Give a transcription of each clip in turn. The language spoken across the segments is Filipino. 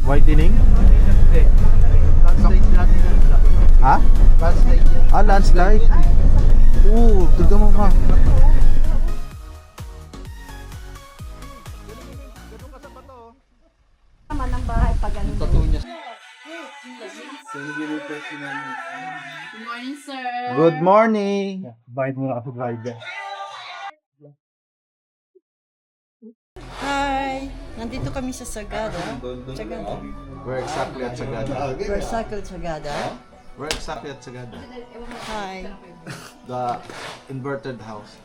Whitening? Landslide natin yan. Ha? Landslide yan. Ah, landslide. Oo, tignan mo ma. Naman ang bahay pag ano. Totoo niya. Good morning, sir. Good morning. Bayad mo na kasi driver. Hi! Nandito kami sa Sagada. Sagada. We're exactly at Sagada. We're Circle Sagada. We're exactly at Sagada. Hi. The inverted house.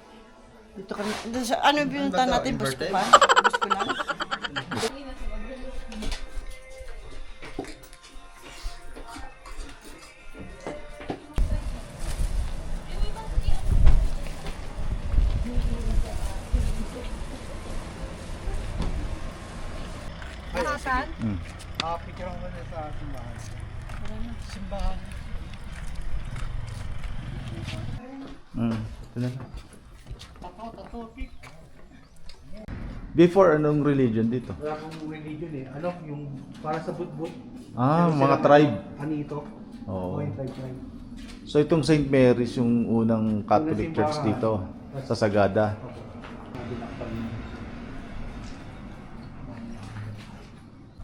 Dito kami. Ano yung pinunta natin? Busko pa? Busko lang? Picture ako na sa simbahan. Simbahan. Ito na. Before, anong religion dito? Wala akong religion eh. Ano, yung para sa budbud. Ah, Pero mga sila- tribe. Ano ito? Oo. Yung tribe. So itong St. Mary's yung unang Catholic Church dito sa Sagada.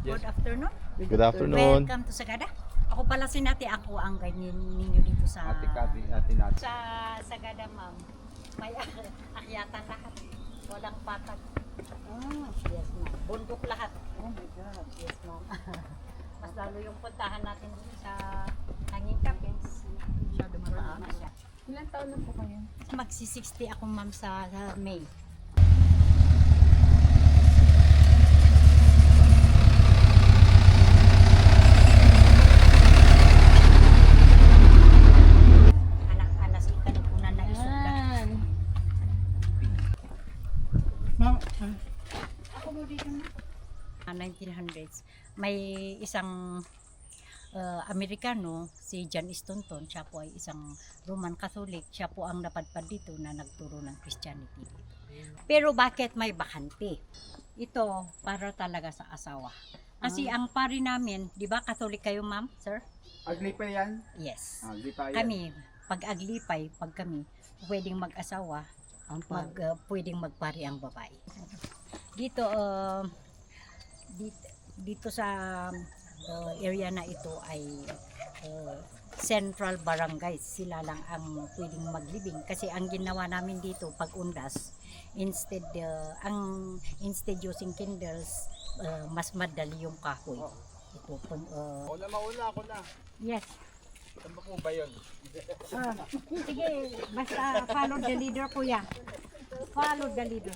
Good afternoon. Good afternoon. Welcome to Sagada. Ako pala si Nati. Ako ang ganyan ninyo dito sa ate sa Sagada, ma'am. May akyatan lahat. Walang patag. Yes, ma'am. Bundok lahat. Oh my God. Yes, ma'am. Mas lalo yung puntahan natin dito sa Hanging Capins. Masyado marami siya. Ilan taon na po kayo? Magsi-60 ako, ma'am, sa May. Anak-anak si kanupunan na isuka. 1900s. May isang Amerikano, si John Stonton, siya po ay isang Roman Catholic, siya po ang napadpad dito na nagturo ng Christianity. Pero bakit may bakante? Ito para talaga sa asawa. Kasi ang pari namin, di ba Catholic kayo, ma'am, sir? Aglipay yan? Yes. Aglipay yan. Kami, pag aglipay, pag kami, pwedeng mag-asawa, pwedeng magpari ang babae. Dito, dito sa area na ito ay central barangay. Sila lang ang pwedeng maglibing. Kasi ang ginawa namin dito, pag undas, instead using candles, mas madali yung kahoy. Ito, Mauna ako na. yes. Saan ba po ba yun? Sige, basta follow the leader, kuya. Follow the leader.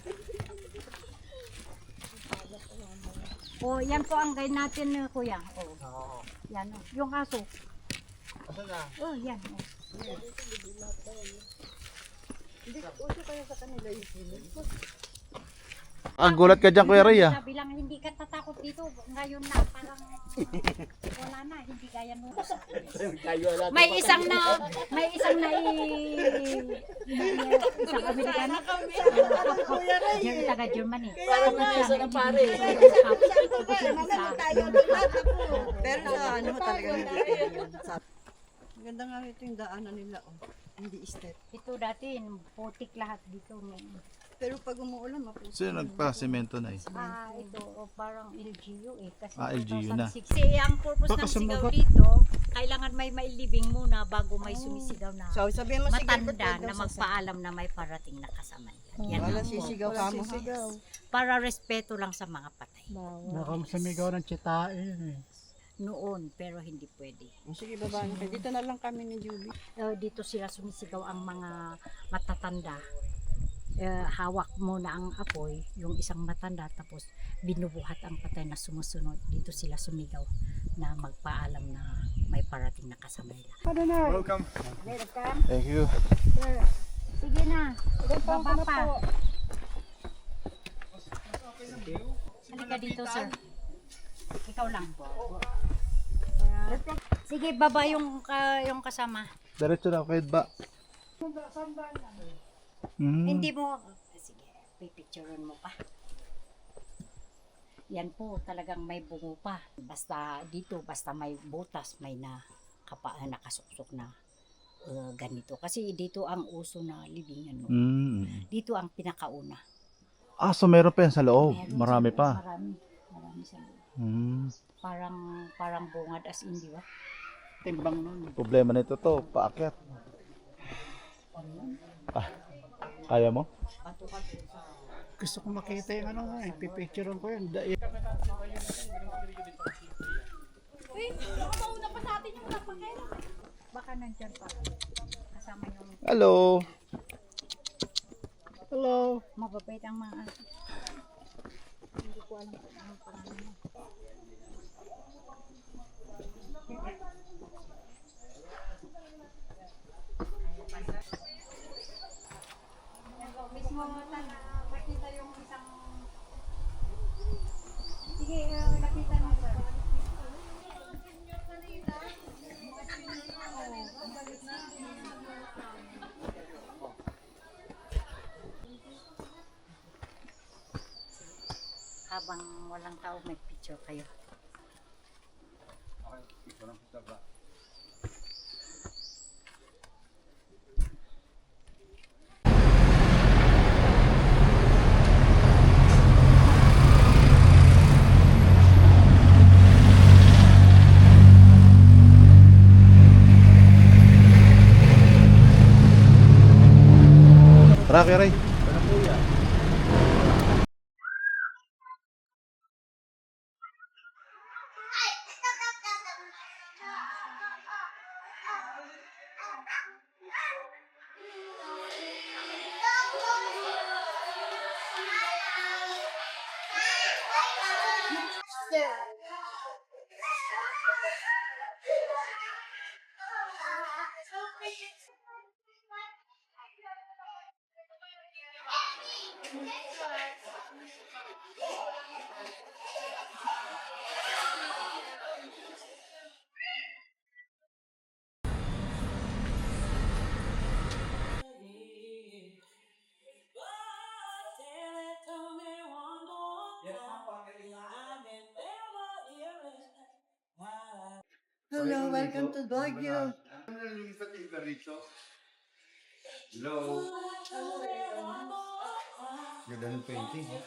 O, yan po ang guide natin, kuya. O, yan, o. Yung aso. Asan na? Oh, yan. Gulat ka dyan, Kuya Ray, ah. Sabi lang, hindi ka tatakot dito. Ngayon na, parang wala na, hindi kaya nung may isang isang Amerikano. Jerry taga Germany. Parang isa na pare. Pero sa ano talaga hindi pwede yun. Maganda nga ito yung daanan nila. Oh. Hindi step. Ito dati, putik lahat dito. Pero pag umuulan, mapuso. So nagpa-semento na eh. Ito, parang LGU eh. Kasi LGU na. 2006. Kasi ang purpose ng sigaw dito, kailangan may mailibing muna bago may sumisigaw na So, sabihin mo sige, matanda na magpaalam na may parating na kasama yan. Yan Wala ang sisigaw ka mo. para respeto lang sa mga patay. Nakasumigaw ng chitain eh. Noon, pero hindi pwede. Sige, baba na kayo. Dito na lang kami ni Julie. Dito sila sumisigaw ang mga matatanda. Hawak muna ang apoy, yung isang matanda, tapos binubuhat ang patay na sumusunod. Dito sila sumigaw na magpaalam na may parating na kasama nila. Welcome. Welcome. Thank you. Sir, sige na. Baba pa. Halika dito, sir. Ikaw lang. Sige, baba yung kasama. Diretso na, kahit ba? Hindi mo, sige, pipicturean mo pa. Yan po talagang may bungo pa. Basta dito, basta may butas, may nakasuksok na ganito. Kasi dito ang uso na libingan. No? Dito ang pinakauna. Ah, so meron pa yan sa loob. Meron Marami sa- pa. Marami sa loob. Hmm. Parang bungad as in, di ba? Timbang nun. Problema nito to, paakyat. Kaya mo? Gusto ko makita yung ano, pipicturean ko yun. Baka nandyan pa. Kasama yung Hello. Hello. mababait ang mga hindi ko alam kung anong pangalan mo. Mismo makita yung isang sige, nakita mo sir. Habang walang tao, may picture kayo. Tara, Kuya Ray. Hello, welcome to Baguio. Hello. Ganda ng painting, ha?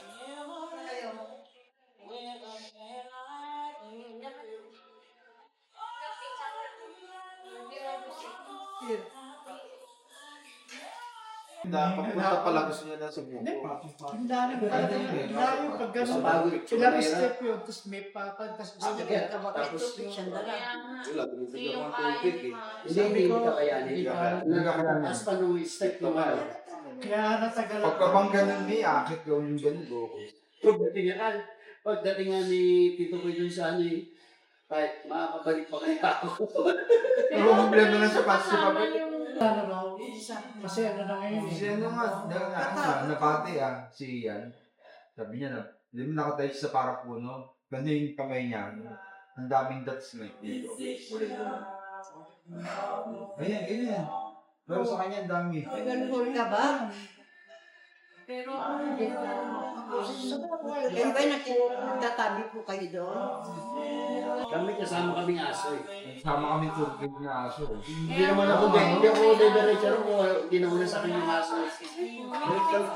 Papunta pala gusto niya na sa buko. Ang dami pag gano'n. Ilang step yun, tapos may patag, tapos gusto ka Tapos makita wala, tumitid ako ng tubig, eh. Sabi ko, hindi Taas pa nung step naman. kaya natagal ako. Pagkabang ganun ni, akit gawin yung ganun, go. Pagdating nga ni Tito Boy dun sa ano eh, kahit makakabalik pa kaya ako. Ang problema na sa pati si Papa. Ano raw? Kasi ano na ngayon Si eh. ano nga, napati si Ian. Sabi niya na, hindi mo nakatayo sa parang puno. Ganun yung kamay niya. Ang daming dots na dito. Ganyan, ganyan. Pero sa kanya, ang dami. May ganun ka ba? Pero Kayo ba nagtatabi po kayo doon? Kami kasama kaming aso eh. Sama kami tubig na aso. Hindi naman ako hindi ako diretso hindi na una sa akin yung aso.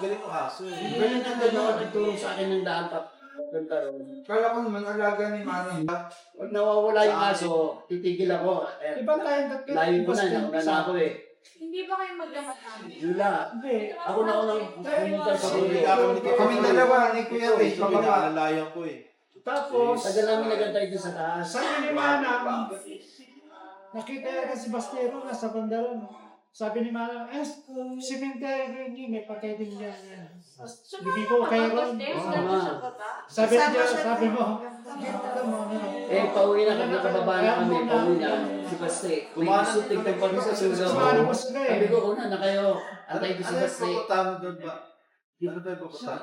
Galing mo aso eh. Ganun ang dalawa nagturo sa akin ng daan pa. Ganda ron. Kala ko naman, alaga ni Manong. Pag nawawala yung aso, titigil ako. Eh, Ibang tayong tatlo. layo ko na, nauna na ako eh. Hindi ba kayo magkamatami? Yula, Hindi. ako na unang pumunta sa ulo. Kami dalawa, ni Kuya Ray, pababa. Nalalayan ko eh. Tapos, Tagal namin nagantay doon sa taas. sabi ni Manang, nakita yan si Bastero nasa bandaran. Sabi ni Manang, si Mintero hindi, may patay din niya. Hindi ko kayo ron. Sabi niya, sabi mo, alam mo, Eh, pauwi na kami, nakababa na kami, pauwi na. Si Baste, kumakas tigtag pa rin sa suso. Sumalimos na eh. Sabi ko, una na kayo. Antay ko si Baste. Pupunta mo doon ba? Ano ba yung pupunta?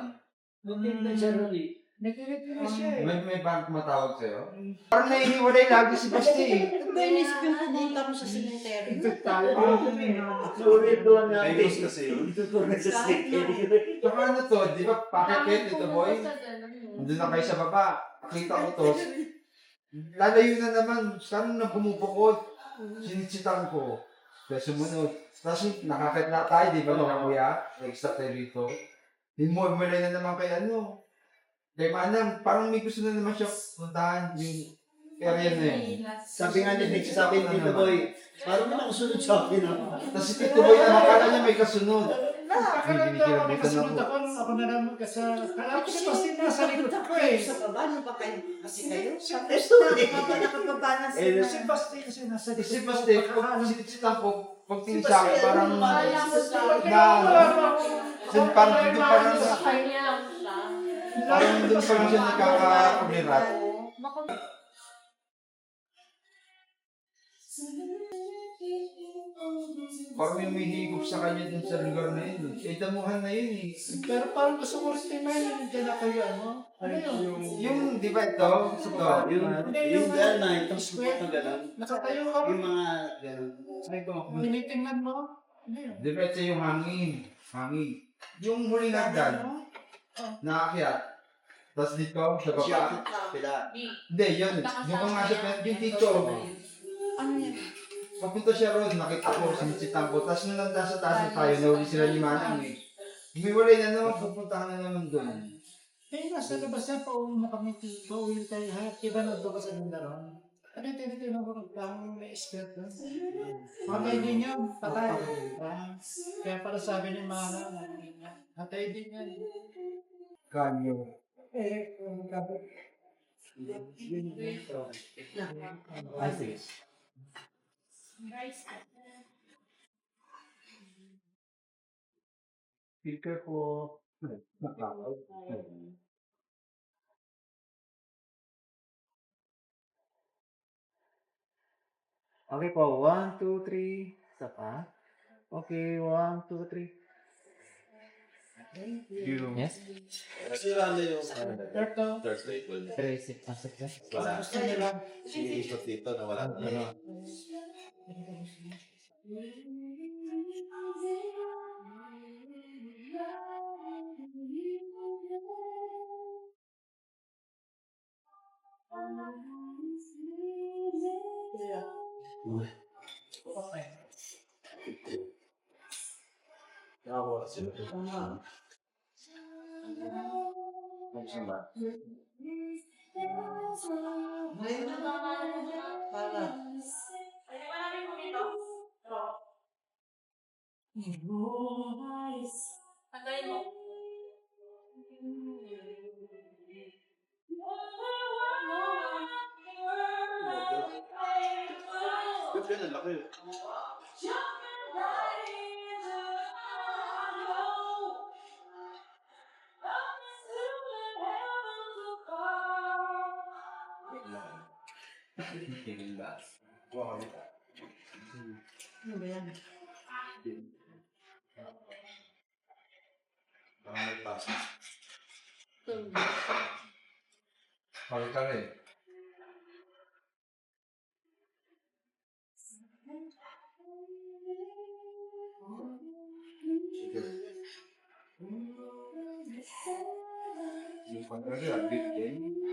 Hindi siya ron eh. Nagkikita na siya eh. May parang tumatawag sa'yo? Parang nahihiwalay lagi si Basti eh. Ito inisip yung pumunta mo sa cemetery. Ito tayo. Sulit doon na. May gusto kasi yun. Ito ko na sa secretary. Tsaka ano to, di ba pakikit ito boy? Nandun na kayo sa baba. Nakita ko to. Lalayo na naman. Saan na pumupukot? Sinitsitan ko. Kaya sumunod. Tapos nakakit na tayo, di ba mga kuya? Nag-stop tayo rito. Hinumulay na naman kay ano. Kay Manang, parang may gusto na naman siya puntahan yung area na yun. Sabi nga ni Nick sa akin, Tito Boy, parang may nakasunod sa akin. Tapos si Tito Boy naman, kala niya may kasunod. Nakakaranda ako, may kasunod ako. Ako na naman kasi. Kala ko si Basti nasa likod ko eh. Sa baba, ano ba kayo? Kasi kayo? Sa Esto, nakababa na Eh, sila. Si Basti kasi nasa likod Si ko. Basti, pag sinitsitan ko, pag tingin sa akin, parang parang dito parang parang doon pa rin siya nagkaka-umirat. Parang may humihigop sa kanya dun sa lugar na yun. Eh, damuhan na yun eh. Pero parang gusto ko rin timayin. Diyan na kayo ano. Ano yun? Yung, di ba ito? Ito. yung gano'n na, itong support na gano'n. Nakatayo ka. Yung mga gano'n. Tinitingnan mo. Ano yun? Di ba ito yung hangin? Hangin. Yung huling hagdan, naakyat. Tapos dito, sa baba. Hindi, yun. Yung kung nga sa yung dito. Ano yan? Papunta siya roon, nakita ko, sinisitan ko. Tapos nung nasa taas na tayo, nahuli sila ni Manang eh. Umiwalay na naman, pupuntahan na naman doon. Eh, nasa labas na, pauwi na kami. Pauwi tayo. Ha? Iba na doon ka sa Mindaron. Ano yung tinitingnan ko? Parang may skirt doon. Patay din yun. Patay. Kaya pala sabi ni Mana, patay din yan. Kanyo. Eh, kung kapit. I see. Filter po. Okay po, 1, 2, 3. Isa pa. Okay, 1, 2, 3. Yes? Ito. Basic pasok ka. Gusto nila. Para. Tagay mo. Ano ba yan? Bakit ka rin? Sige. Yung pag-ari, big game.